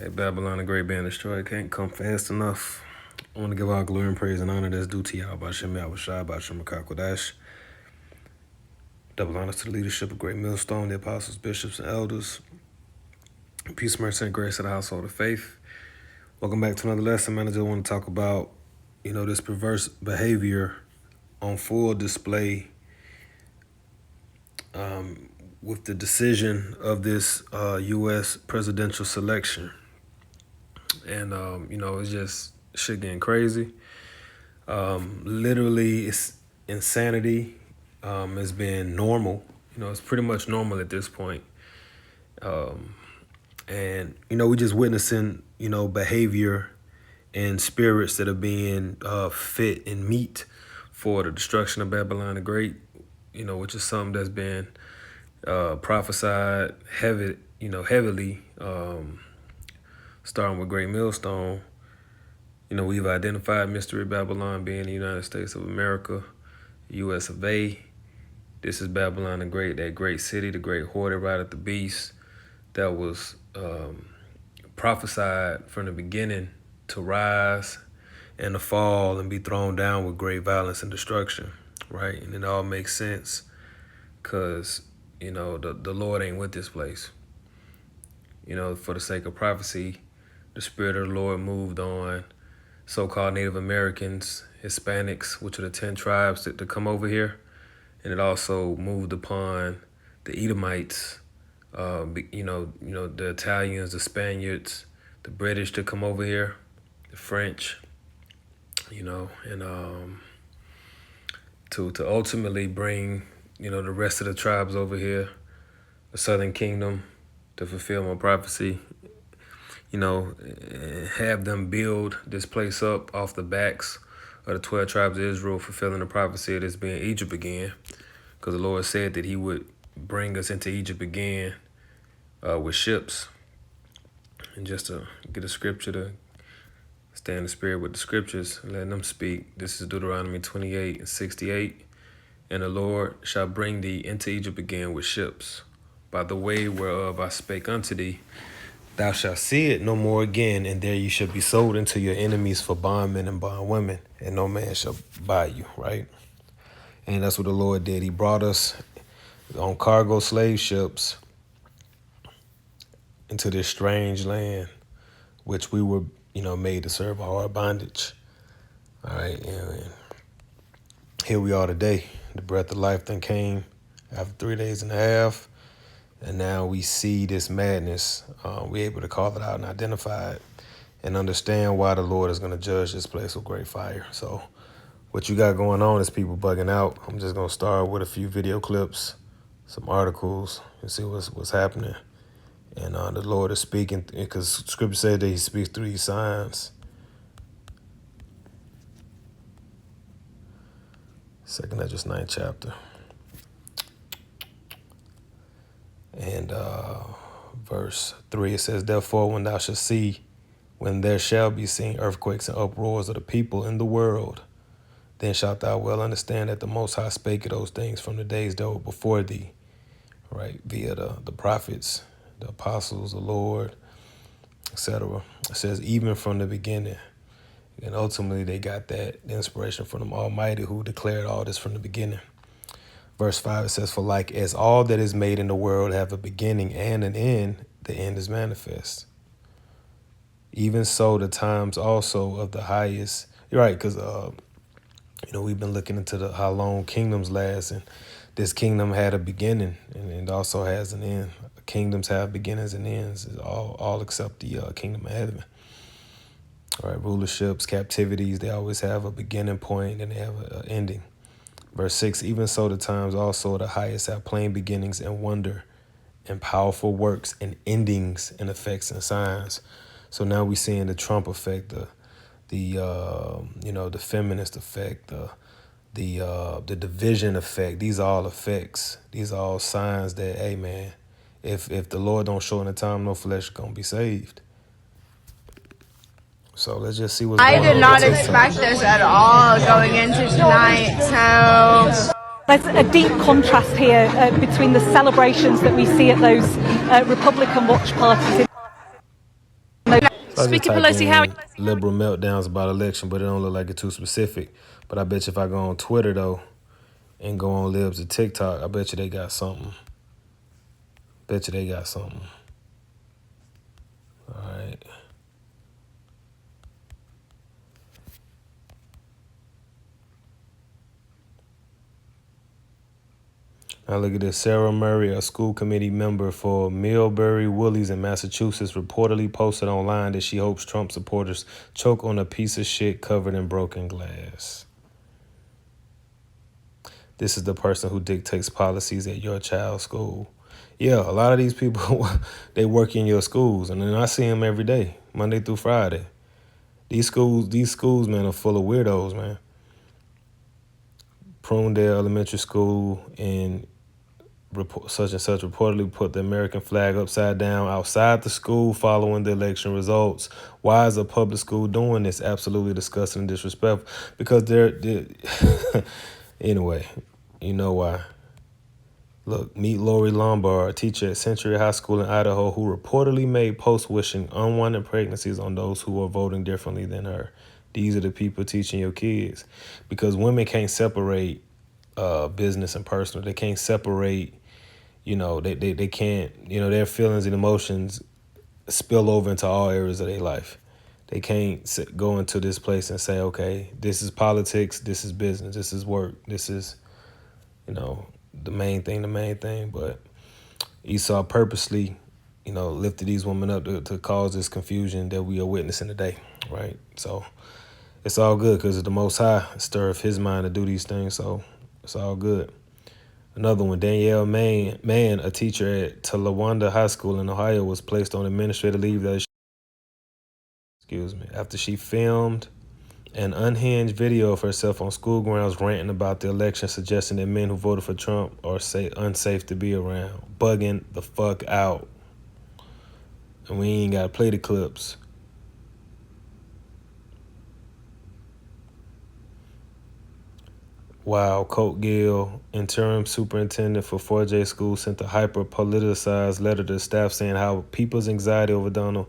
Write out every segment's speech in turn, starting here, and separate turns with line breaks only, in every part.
Hey, Babylon, the great being destroyed, can't come fast enough. I want to give all glory and praise and honor that's due to y'all. Bashem Yahushua, Bashem Makakwadash. Double honors to the leadership of Great Millstone, the apostles, bishops, and elders. Peace, mercy, and grace to the household of faith. Welcome back to another lesson, man. I just want to talk about, this perverse behavior on full display with the decision of this U.S. presidential selection. And, it's just shit getting crazy. Literally, it's insanity. It's been normal. It's pretty much normal at this point. And, we're just witnessing, behavior and spirits that are being fit and meet for the destruction of Babylon the Great, which is something that's been prophesied heavily, starting with Great Millstone. We've identified Mystery Babylon being the United States of America, U.S. of A. This is Babylon the Great, that great city, the great hoarded ride of the beast that was prophesied from the beginning to rise and to fall and be thrown down with great violence and destruction, right? And it all makes sense because, the Lord ain't with this place. For the sake of prophecy, the Spirit of the Lord moved on so-called Native Americans, Hispanics, which are the 10 tribes to come over here. And it also moved upon the Edomites, the Italians, the Spaniards, the British to come over here, the French, and to ultimately bring, the rest of the tribes over here, the Southern Kingdom, to fulfill my prophecy, and have them build this place up off the backs of the 12 tribes of Israel, fulfilling the prophecy of this being Egypt again, because the Lord said that he would bring us into Egypt again with ships. And just to get a scripture to stay in the spirit with the scriptures, letting them speak. This is Deuteronomy 28:68. And the Lord shall bring thee into Egypt again with ships, by the way whereof I spake unto thee. Thou shalt see it no more again, and there you shall be sold into your enemies for bondmen and bondwomen, and no man shall buy you, right? And that's what the Lord did. He brought us on cargo slave ships into this strange land, which we were, made to serve a hard bondage. All right, and here we are today. The breath of life then came after 3 days and a half, and now we see this madness. We're able to call it out and identify it and understand why the Lord is going to judge this place with great fire. So what you got going on is people bugging out. I'm just going to start with a few video clips, some articles, and see what's happening. And the Lord is speaking, because Scripture said that he speaks through these signs. 2nd Ezra 9th chapter. And verse 3, it says, therefore, when thou shalt see, when there shall be seen earthquakes and uproars of the people in the world, then shalt thou well understand that the Most High spake of those things from the days that were before thee, right, via the prophets, the apostles, the Lord, etc. It says, even from the beginning. And ultimately, they got that inspiration from the Almighty, who declared all this from the beginning. Verse 5, it says, for like as all that is made in the world have a beginning and an end, the end is manifest. Even so, the times also of the highest. You're right, because, we've been looking into how long kingdoms last, and this kingdom had a beginning, and it also has an end. Kingdoms have beginnings and ends, all except the kingdom of heaven. All right, rulerships, captivities, they always have a beginning point and they have an ending. Verse 6, even so the times also of the highest have plain beginnings and wonder and powerful works and endings and effects and signs. So now we're seeing the Trump effect, the feminist effect, the division effect. These are all effects. These are all signs that, hey man, if the Lord don't show in the time, no flesh is gonna be saved. So let's just see what's going on.
I did not expect this at all going into tonight, so...
There's a deep contrast here between the celebrations that we see at those Republican watch parties in those
So I just type in liberal meltdowns about election, but it don't look like it's too specific. But I bet you if I go on Twitter though and go on Libs or TikTok, I bet you they got something. Bet you they got something. All right. Now look at this. Sarah Murray, a school committee member for Millbury Woolies in Massachusetts, reportedly posted online that she hopes Trump supporters choke on a piece of shit covered in broken glass. This is the person who dictates policies at your child's school. Yeah, a lot of these people, they work in your schools, and then I see them every day, Monday through Friday. These schools, man, are full of weirdos, man. Prunedale Elementary School in such and such reportedly put the American flag upside down outside the school following the election results. Why is a public school doing this? Absolutely disgusting and disrespectful. Because they're anyway, you know why. Look, meet Lori Lombard, a teacher at Century High School in Idaho, who reportedly made posts wishing unwanted pregnancies on those who are voting differently than her. These are the people teaching your kids. Because women can't separate business and personal. They can't separate, they can't, their feelings and emotions spill over into all areas of their life. They can't go into this place and say, okay, this is politics, this is business, this is work, this is, the main thing. But Esau purposely, lifted these women up to cause this confusion that we are witnessing today, right? So it's all good because the Most High stirred his mind to do these things, so it's all good. Another one, Danielle Mann, a teacher at Talawanda High School in Ohio, was placed on administrative leave after she filmed an unhinged video of herself on school grounds ranting about the election, suggesting that men who voted for Trump are unsafe to be around. Bugging the fuck out. And we ain't got to play the clips. Wow, Colt Gill, interim superintendent for 4J School, sent a hyper-politicized letter to staff saying how people's anxiety over Donald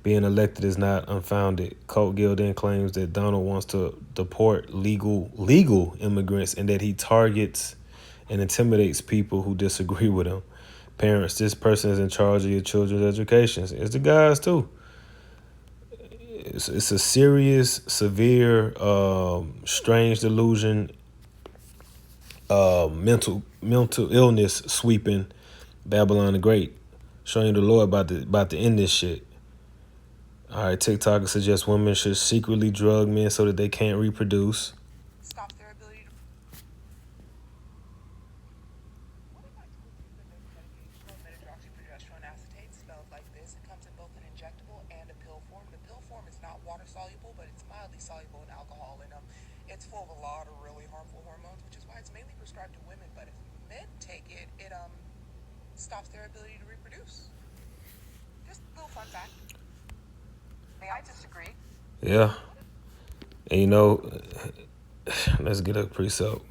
being elected is not unfounded. Colt Gill then claims that Donald wants to deport legal immigrants and that he targets and intimidates people who disagree with him. Parents, this person is in charge of your children's education. It's the guys too. It's a serious, severe, strange delusion, mental illness sweeping Babylon the Great, showing the Lord about to end this shit. All right, TikTok suggests women should secretly drug men so that they can't reproduce. Stop their ability to. What if I told you that there's a medication called metadroxyprogesterone acetate spelled like this? It comes in both an injectable and a pill form. The pill form is not water soluble, but it's mildly soluble in alcohol, and it's full of a lot of really harmful hormones, which is why it's mainly prescribed to women. But if men take it, it stops their ability to reproduce. Just a little fun fact. I disagree. Yeah. And let's get a precept.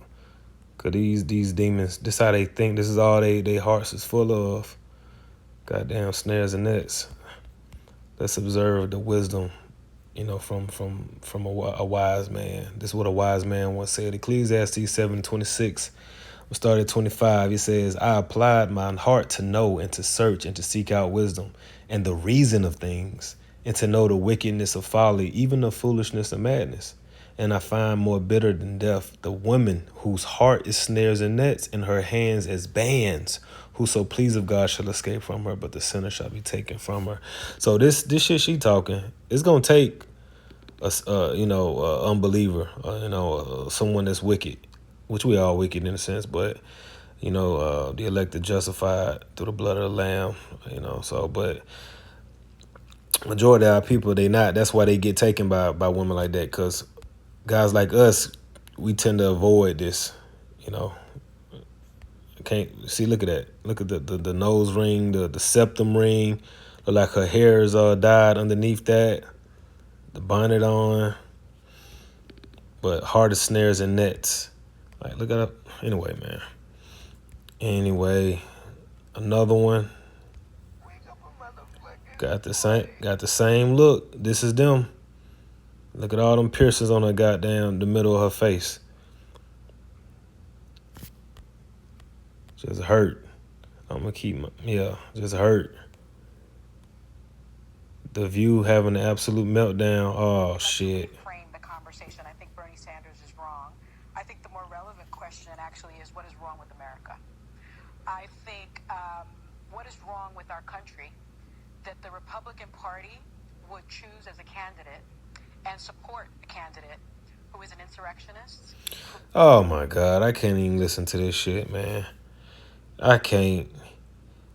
Cause these demons, this how they think, this is all they hearts is full of. Goddamn snares and nets. Let's observe the wisdom, from a wise man. This is what a wise man once said. Ecclesiastes 7:26. We'll start at 25. He says, I applied my heart to know and to search and to seek out wisdom and the reason of things, and to know the wickedness of folly, even the foolishness of madness. And I find more bitter than death the woman whose heart is snares and nets, and her hands as bands. Whoso please of God shall escape from her, but the sinner shall be taken from her. So this shit she talking, it's gonna take a unbeliever, someone that's wicked, which we are wicked in a sense, but the elected justified through the blood of the Lamb, but majority of our people, they not. That's why they get taken by women like that, because guys like us, we tend to avoid this, Can't see, look at that. Look at the nose ring, the septum ring. Look like her hair is dyed underneath that. The bonnet on. But heart of snares and nets. Like, look at up. Anyway, man. Anyway, another one. Wake up a motherfucker. Got the same look. This is them. Look at all them piercings on her goddamn the middle of her face. Just hurt. I'm gonna keep just hurt. The View having an absolute meltdown. Oh shit.
Frame the conversation. I think Bernie Sanders is wrong. I think the more relevant question actually is what is wrong with America. I think what is wrong with our country that the Republican Party would choose as a candidate and support a candidate who is an insurrectionist.
Oh my God, I can't even listen to this shit, man. I can't.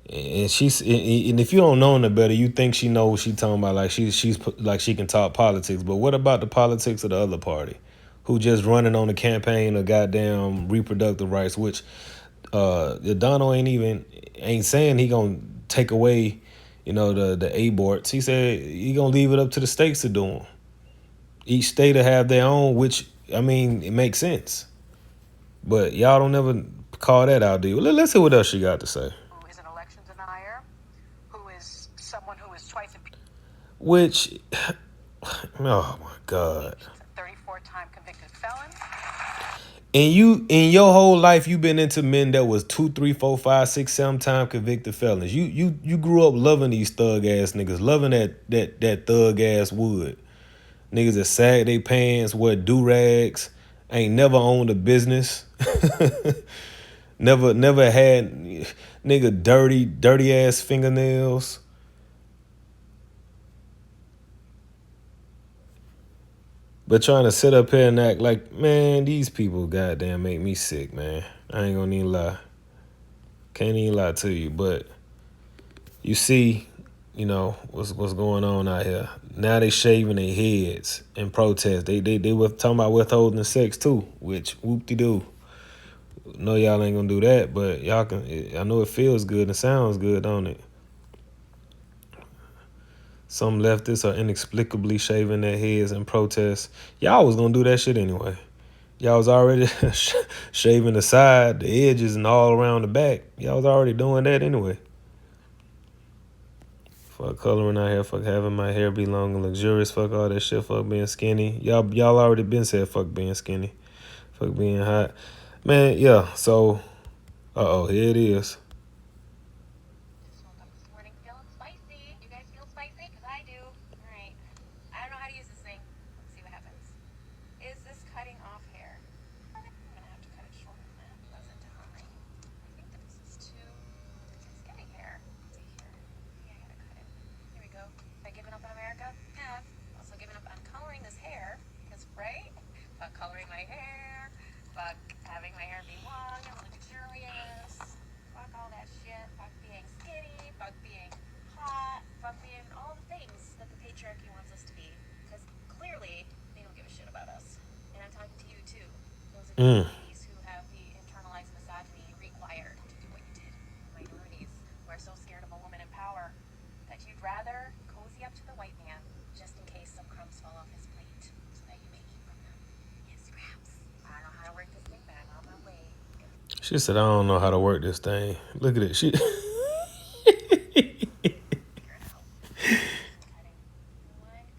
And if you don't know no better, you think she knows what she talking about, like she's like she can talk politics. But what about the politics of the other party, who just running on the campaign of goddamn reproductive rights, which Donald ain't saying he gonna take away, the aborts. He said he gonna leave it up to the states to do them. Each state to have their own, which it makes sense. But y'all don't ever call that out, do you? Let's hear what else she got to say.
Who is an election denier, who is someone who is twice impeached.
Which, oh my God.
34-time convicted felon.
And you, in your whole life, you've been into men that was 2, 3, 4, 5, 6, 7 time convicted felons. You grew up loving these thug ass niggas, loving that thug ass wood. Niggas that sag they pants, wear do-rags, ain't never owned a business. never had nigga dirty ass fingernails. But trying to sit up here and act like, man, these people goddamn make me sick, man. I ain't gonna even lie. Can't even lie to you. But you see, what's going on out here. Now they shaving their heads in protest. They were talking about withholding sex too, which whoop-de-doo. No, y'all ain't gonna do that, but y'all can. I know it feels good and sounds good, don't it? Some leftists are inexplicably shaving their heads in protest. Y'all was gonna do that shit anyway. Y'all was already shaving the side, the edges, and all around the back. Y'all was already doing that anyway. Fuck coloring out here. Fuck having my hair be long and luxurious. Fuck all that shit. Fuck being skinny. Y'all already been said fuck being skinny. Fuck being hot. Man, yeah. So, here it is.
Just woke up this morning feeling spicy. You guys feel spicy? Because I do. All right. I don't know how to use this thing. Let's see what happens. Is this cutting off hair? I'm going to have to cut it shorter than that. Doesn't time. I think that this is too... It's getting hair. Let's see here. Yeah, I got to cut it. Here we go. Have I given up on America? Have. Also given up on coloring this hair. Because, right? Fuck coloring my hair. Fuck having my hair be long and luxurious. Fuck all that shit. Fuck being skinny. Fuck being hot. Fuck being all the things that the patriarchy wants us to be. Because clearly, they don't give a shit about us. And I'm talking to you too. Those of you ladies who have the internalized misogyny required to do what you did. Minorities who are so scared of a woman in power that you'd rather cozy up to the white man just in case some crumbs fall off his plate so that you may eat from them. His scraps. I don't know how to work this thing, but I'm on my way.
She said, I don't know how to work this thing. Look at it. She.
Figure it out. Cutting. Why is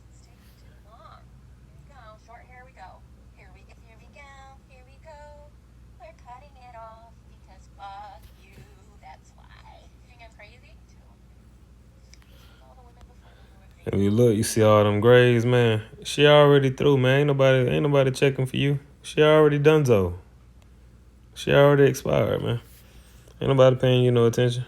this taking too long? Here we go. Short hair we go. Here we go. Here we go. We're cutting it off because fuck you. That's why. You think I'm crazy? Too. All the women before me were crazy.
If you look, you see all them grays, man. She already through, man. Ain't nobody checking for you. She already done so. She already expired, man. Ain't nobody paying you no attention.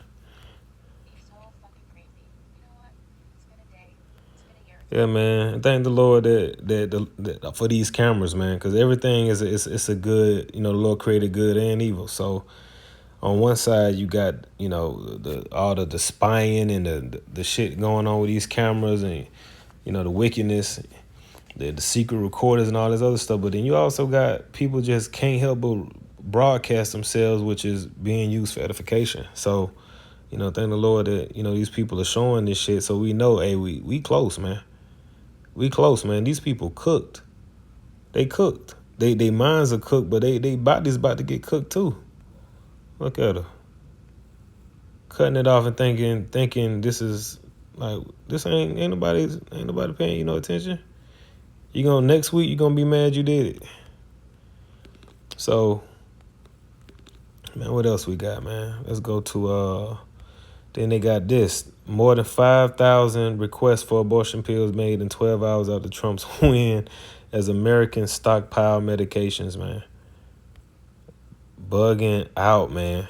You're so fucking crazy. You know what? It's been a day. It's been a year.
Yeah, man. And thank the Lord that for these cameras, man, because everything it's a good. The Lord created good and evil. So on one side you got all the spying and the shit going on with these cameras and the wickedness, the secret recorders and all this other stuff. But then you also got people just can't help but broadcast themselves, which is being used for edification. So, thank the Lord that, these people are showing this shit so we know, hey, we close, man. We close, man. These people cooked. They cooked. They minds are cooked, but they body's about to get cooked too. Look at her. Cutting it off and thinking this is Like this ain't nobody paying you no attention. You gonna next week you gonna be mad you did it. So, man, what else we got, man? Let's go to then they got this. More than 5,000 requests for abortion pills made in 12 hours after Trump's win as Americans stockpile medications, man. Bugging out, man.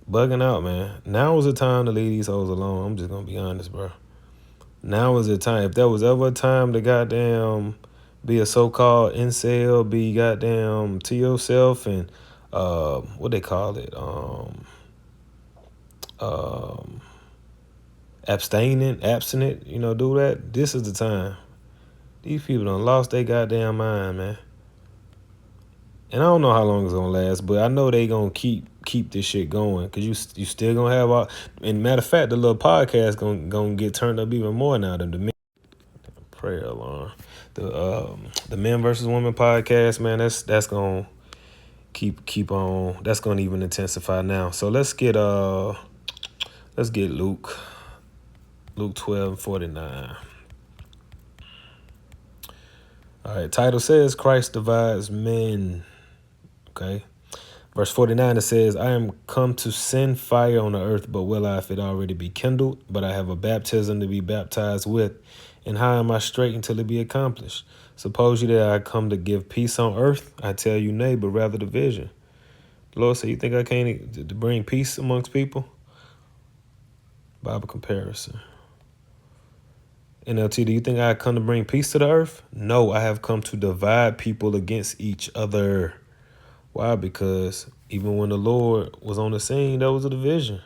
Bugging out, man. Now is the time to leave these hoes alone. I'm just gonna be honest, bro. Now is the time. If there was ever a time to goddamn be a so-called incel, be goddamn to yourself and what they call it, abstinent, do that. This is the time. These people done lost their goddamn mind, man. And I don't know how long it's gonna last, but I know they gonna keep this shit going, cause you still gonna have all. And matter of fact, the little podcast gonna get turned up even more now than the prayer alarm. The Men versus Women podcast, man. That's gonna keep on. That's gonna even intensify now. So let's get Luke 12:49. All right. Title says Christ divides men. Okay. Verse 49, it says, I am come to send fire on the earth, but will I if it already be kindled? But I have a baptism to be baptized with. And how am I straight until it be accomplished? Suppose you that I come to give peace on earth? I tell you nay, but rather division. The Lord said, you think I came to bring peace amongst people? Bible comparison. NLT, do you think I come to bring peace to the earth? No, I have come to divide people against each other. Why? Because even when the Lord was on the scene, there was a division.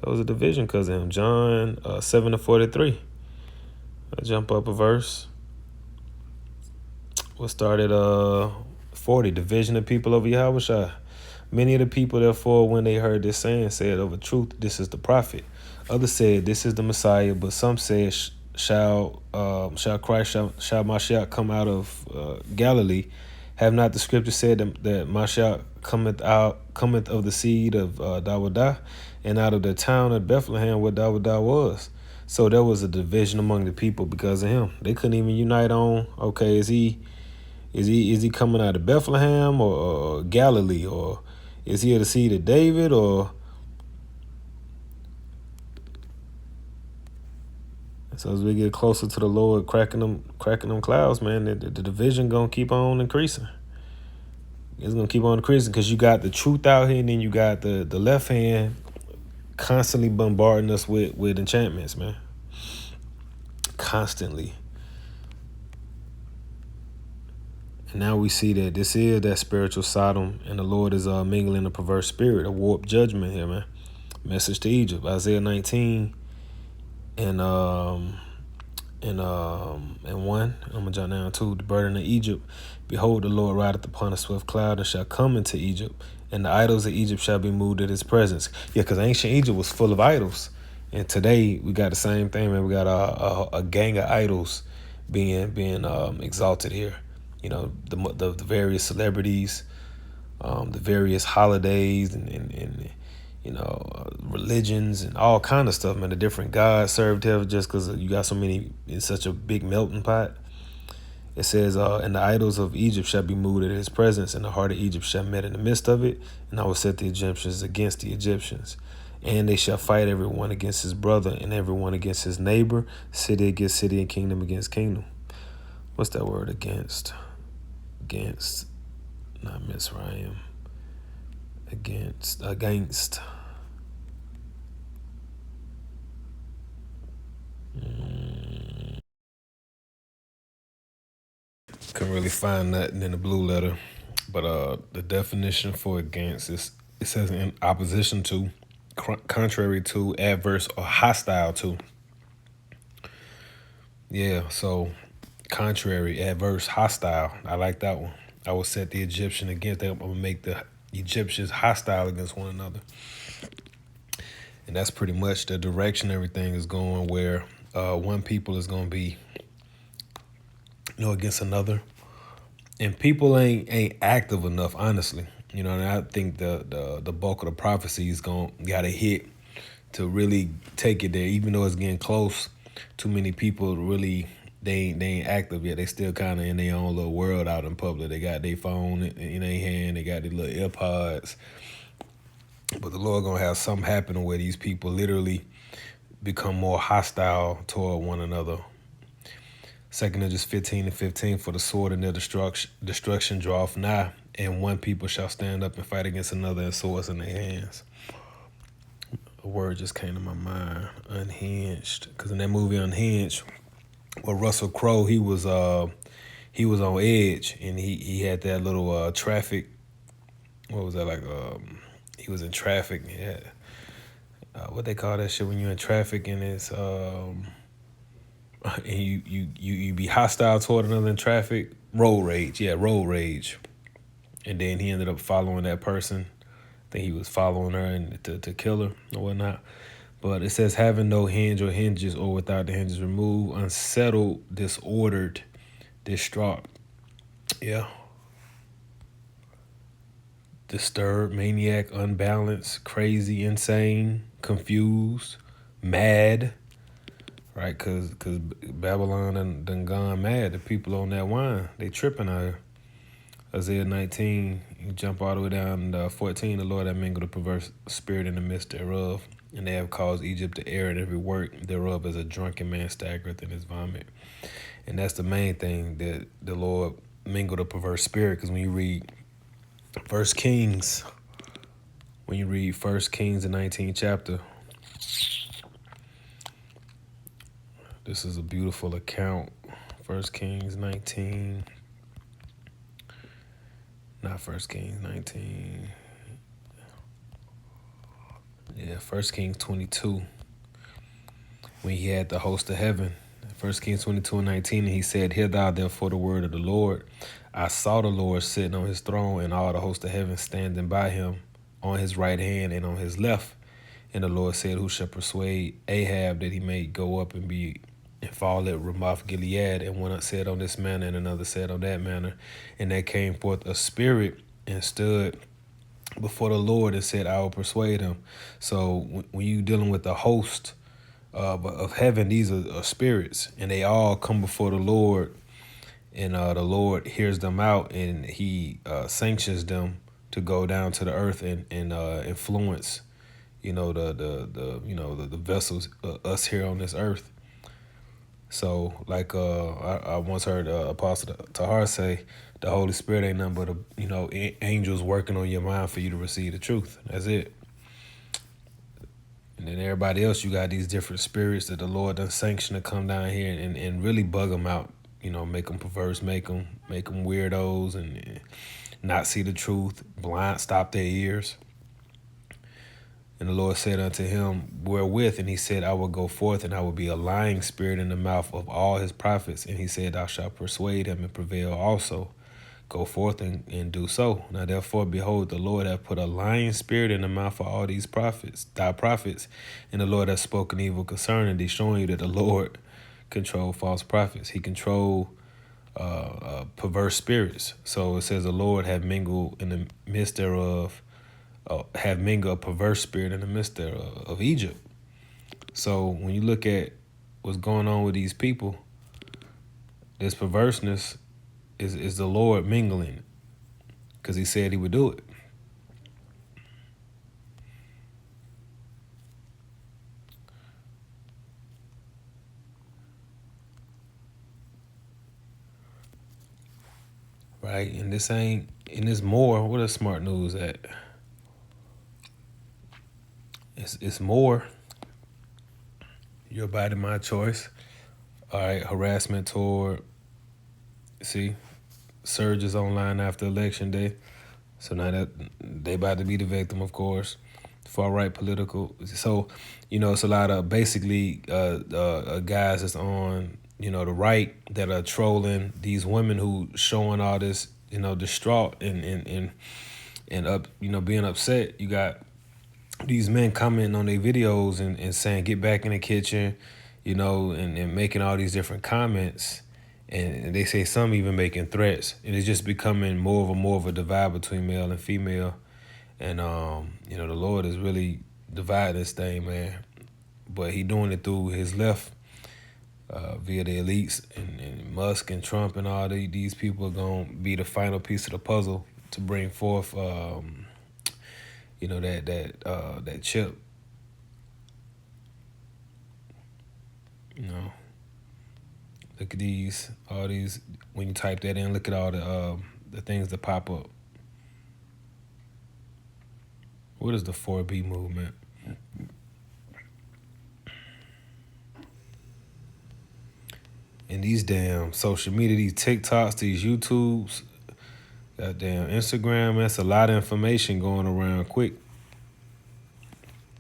There was a division because of him. John 7:43. I jump up a verse. We'll start at 40. Division of people over Yahushua. Many of the people, therefore, when they heard this saying, said, of a truth, this is the prophet. Others said, this is the Messiah. But some said, shall Mashiach come out of Galilee? Have not the scripture said that Mashiach cometh of the seed of Dawadah, and out of the town of Bethlehem where Dawadah was? So there was a division among the people because of him. They couldn't even unite on, okay, is he coming out of Bethlehem or Galilee, or is he of the seed of David, or? So as we get closer to the Lord cracking them clouds, man, the division gonna keep on increasing. It's gonna keep on increasing because you got the truth out here, and then you got the left hand constantly bombarding us with enchantments, man. Constantly. And now we see that this is that spiritual Sodom, and the Lord is mingling a perverse spirit, a warped judgment here, man. Message to Egypt, Isaiah 19 and 1. I'm gonna jump down to the burden of Egypt. Behold, the Lord rideth upon a swift cloud and shall come into Egypt, and the idols of Egypt shall be moved at his presence. Yeah, because ancient Egypt was full of idols, and today we got the same thing, man. We got a gang of idols being exalted here. The various celebrities, the various holidays, and religions and all kind of stuff, man. The different gods served here, just because you got so many. It's such a big melting pot. It says, and the idols of Egypt shall be moved at his presence, and the heart of Egypt shall melt in the midst of it, and I will set the Egyptians against the Egyptians. And they shall fight everyone against his brother, and everyone against his neighbor, city against city, and kingdom against kingdom. What's that word, against? Against, not Mizraim. Against. Couldn't really find nothing in the blue letter, but the definition for against is, it says in opposition to, contrary to, adverse, or hostile to. Yeah, so contrary, adverse, hostile. I like that one. I will set the Egyptian against them. I will make the Egyptians hostile against one another. And that's pretty much the direction everything is going, where one people is going to be against another. And people ain't active enough, honestly. And I think the bulk of the prophecy is got to hit to really take it there, even though it's getting close. Too many people really they ain't active yet. They still kind of in their own little world out in public. They got their phone in their hand. They got their little AirPods. But the Lord gonna have something happen where these people literally become more hostile toward one another. 2 Corinthians 15:15, for the sword and their destruction draweth nigh, and one people shall stand up and fight against another, and swords in their hands. A word just came to my mind, unhinged. Because in that movie Unhinged, with Russell Crowe, he was on edge, and he had that little traffic. What was that like? He was in traffic. And he had, what they call that shit when you're in traffic and it's and you be hostile toward another in traffic. Road rage, yeah, road rage. And then he ended up following that person. I think he was following her and to kill her or whatnot. But it says, having no hinge or hinges, or without the hinges removed, unsettled, disordered, distraught. Yeah. Disturbed, maniac, unbalanced, crazy, insane, confused, mad. Right? Because Babylon done gone mad. The people on that wine, they tripping out here. Isaiah 19, you jump all the way down to 14. The Lord hath mingled a perverse spirit in the midst thereof, and they have caused Egypt to err in every work thereof, as a drunken man staggereth in his vomit. And that's the main thing, that the Lord mingled a perverse spirit. Because when you read First Kings, the 19th chapter, this is a beautiful account. 1 Kings 19. Not 1 Kings 19. Yeah, 1 Kings 22. When he had the host of heaven. 1 Kings 22:19, and he said, hear thou therefore the word of the Lord. I saw the Lord sitting on his throne, and all the host of heaven standing by him, on his right hand and on his left. And the Lord said, who shall persuade Ahab that he may go up and fall at Ramoth Gilead? And one said on this manner, and another said on that manner. And there came forth a spirit and stood before the Lord and said, I will persuade him. So when you dealing with the host of heaven, these are spirits, and they all come before the Lord, and the Lord hears them out, and he sanctions them to go down to the earth and influence, the vessels, us here on this earth. So like I once heard Apostle Tahar say, the Holy Spirit ain't nothing but angels working on your mind for you to receive the truth. That's it. And then everybody else, you got these different spirits that the Lord done sanctioned to come down here and really bug them out. Make them perverse, make them weirdos, and not see the truth, blind, stop their ears. And the Lord said unto him, wherewith? And he said, I will go forth, and I will be a lying spirit in the mouth of all his prophets. And he said, thou shalt persuade him and prevail also. Go forth and do so. Now therefore, behold, the Lord hath put a lying spirit in the mouth of all these prophets, thy prophets, and the Lord hath spoken evil concerning thee, showing you that the Lord control false prophets. He control perverse spirits. So it says the Lord have mingled in the midst thereof, have mingled a perverse spirit in the midst thereof, of Egypt. So when you look at what's going on with these people, this perverseness is the Lord mingling, because he said he would do it. Right? And this more, what is smart news at? It's more. Your body, my choice. All right, harassment toward, see, surges online after election day. So now that they about to be the victim, of course. Far right political. So, it's a lot of basically guys that's on, the right that are trolling these women who showing all this, distraught and up, being upset. You got these men commenting on their videos and saying, get back in the kitchen, and making all these different comments. And they say some even making threats. And it's just becoming more of a divide between male and female. And, the Lord is really divide this thing, man. But he doing it through his left, via the elites and Musk and Trump and all these people are gonna be the final piece of the puzzle to bring forth, that chip. You know, look at all these. When you type that in, look at all the things that pop up. What is the 4B movement? And these damn social media, these TikToks, these YouTubes, goddamn Instagram, that's a lot of information going around quick.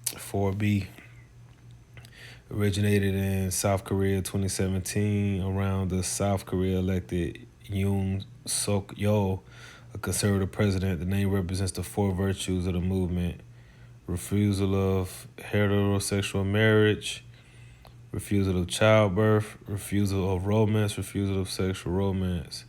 4B originated in South Korea 2017 around the South Korea elected Yoon Suk Yeol, a conservative president. The name represents the four virtues of the movement: refusal of heterosexual marriage, refusal of childbirth, refusal of romance, refusal of sexual romance.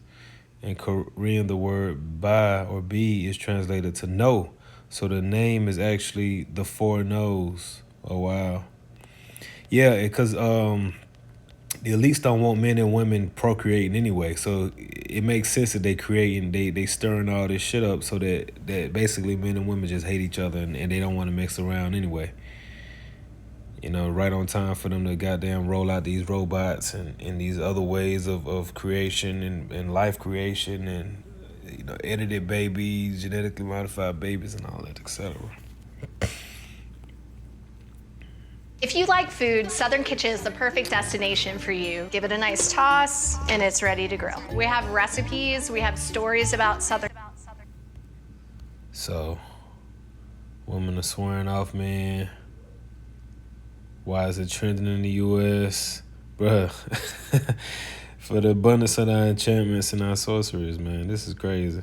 In Korean, the word ba or bi is translated to no. So the name is actually the four no's. Oh, wow. Yeah, because the elites don't want men and women procreating anyway. So it makes sense that they creating, they stirring all this shit up so that basically men and women just hate each other and they don't want to mix around anyway. You know, right on time for them to goddamn roll out these robots and these other ways of creation and life creation and, edited babies, genetically modified babies and all that, etc.
If you like food, Southern Kitchen is the perfect destination for you. Give it a nice toss, and it's ready to grill. We have recipes, we have stories about Southern.
So, women are swearing off, man. Why is it trending in the U.S.? Bruh. For the abundance of our enchantments and our sorceries, man. This is crazy.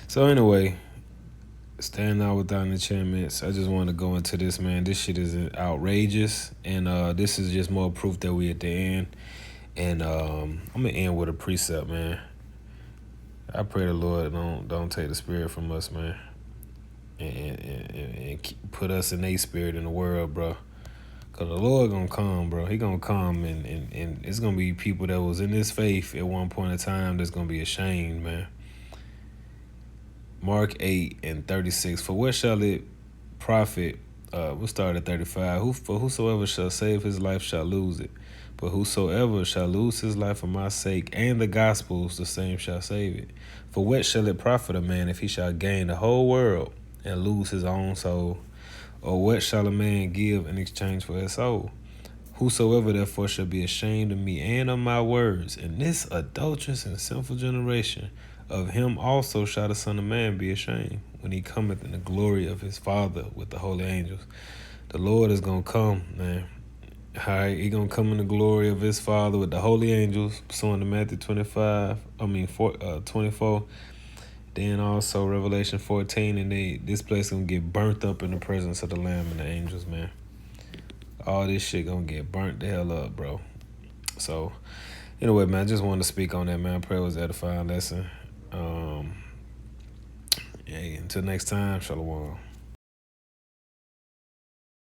So anyway, staying out without enchantments, I just want to go into this, man. This shit is outrageous. And this is just more proof that we at the end. And I'm going to end with a precept, man. I pray the Lord don't take the spirit from us, man. And put us in a spirit in the world, bro. Because the Lord gonna come, bro. He gonna come and it's gonna be people that was in this faith at one point in time that's gonna be ashamed, man. Mark 8:36. For what shall it profit? We'll start at 35. For whosoever shall save his life shall lose it. But whosoever shall lose his life for my sake and the gospel's, the same shall save it. For what shall it profit a man if he shall gain the whole world and lose his own soul? Or what shall a man give in exchange for his soul? Whosoever therefore shall be ashamed of me and of my words in this adulterous and sinful generation, of him also shall the Son of Man be ashamed, when he cometh in the glory of his Father with the holy angels. The Lord is going to come, man. All right, he going to come in the glory of his Father with the holy angels, pursuant to Matthew 24. Then also Revelation 14, and this place gonna get burnt up in the presence of the Lamb and the angels, man. All this shit gonna get burnt the hell up, bro. So, anyway, man, I just wanted to speak on that, man. I pray it was an edifying lesson. Until next time, shalom.